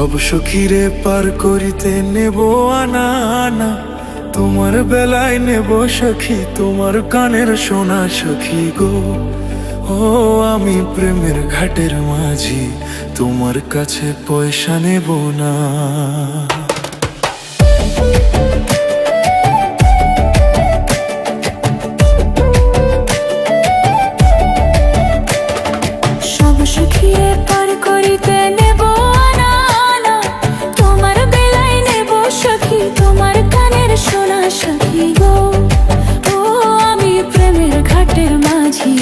সব সখীরে পার করিতে নেব আনা আনা, তোমার বেলায় নেব সখী তোমার কানের সোনা সখী গো। ও আমি প্রেমের ঘাটের মাঝি, তোমার কাছে পয়সা নেব না। সব সখীরে পার করিতে নেব আনা আনা, তোমার বেলায় নেব সখী তোমার কানের সোনা সখী গো। ও আমি প্রেমের ঘাটের মাঝি,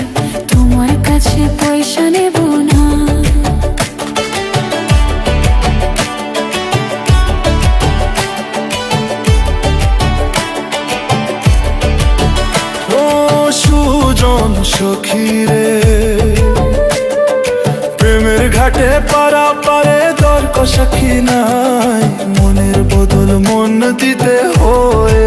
তোমার কাছে পয়সা নেব না। ও সুজন সখীরে, প্রেমের ঘাটে পারা পারে দর কষাখি নাই, মনের বদল মন দিতে হয়।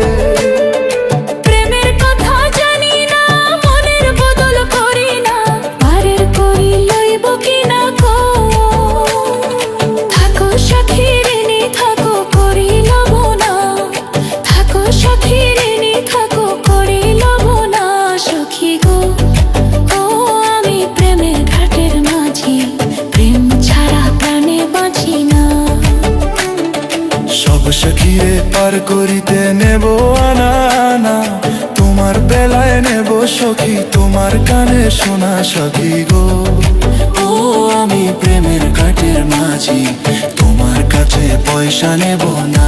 প্রেমের কথা জানি না, মনের বদল করি না, পারের করি লইব কিনা গো। থাকো সখী ঋণী থাকো করি লব না, থাকো সখী ঋণী থাকো করি লব না সখী গো। ও আমি প্রেমের ঘাটের মাঝি, প্রেম ছাড়া প্রাণে বাঁচি না। সব সখীরে পার করিতে নেব আনা আনা, তোমার বেলায় নেব সখী তোমার কানে শোনা সখী গো। ও আমি প্রেমের ঘাটের মাঝি, তোমার কাছে পয়সা নেব না।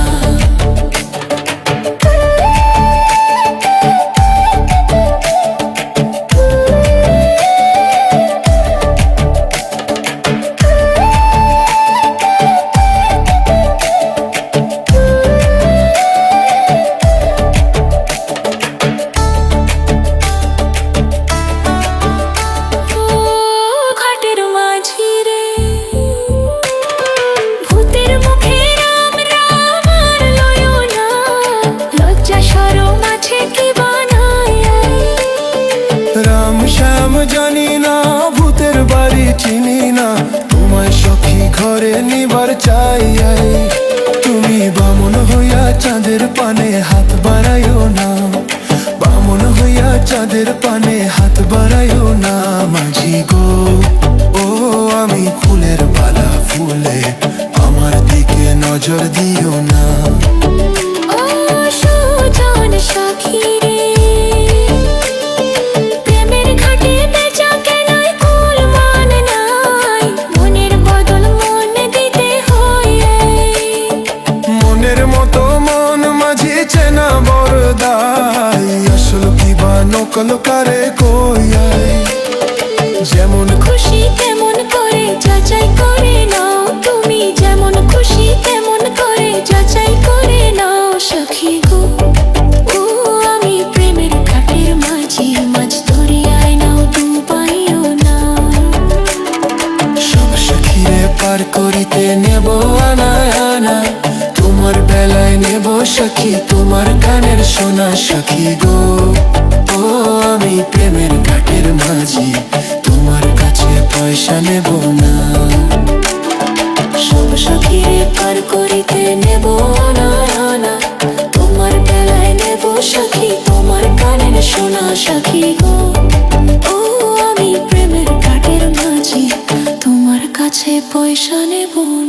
ঘাটের মাঝি রে, ভূতের মুখে রাম রাম আর লয়ো না, লজ্জা শরম আছে কি বানায়। রাম শ্যাম জানি না, ভূতের বাড়ি চিনি না, তোমায় সখী ঘরে নিবার চাই। তুমি বামন হইয়া চাঁদের পানে হাত বাড়াইও না, বামন হইয়া চাঁদের পানে হাত বাড়াইও না মাঝি গো। ও আমি ফুলের বালা ফুলে, আমার দিকে নজর দিও না। ও সুজন সখী রে, প্রেমের ঘাটে বেচা কেনায় কুল মান নাই, মনের বদল মন দিতে হয়। মনের মতো মন মাঝি চেনা বড়দাই, আসল কিবা নকল কারে কইয়াই। যেমন খুশি তেমন করে যাচাই করে নাও, তুমি যেমন খুশি তেমন করে যাচাই করে নাও সখী গো। ও আমি প্রেমের ঘাটের মাঝি, মাছ ধরিয়ায় নাও ডুবাইও না। সব সখীরে পার করিতে নেব আনা আনা, তোমার বেলায় নেব সখী তোমার কানের সোনা সখী গো। ও আমি প্রেমের ঘাটের মাঝি, তোমার কাছে পয়সা নেব না। সব সখীরে পার করিতে নেব না না, তোমার বেলায় নেব সখী তোমার কানের সোনা সখী গো। ও আমি প্রেমের ঘাটের মাঝি, তোমার কাছে পয়সা নেব না।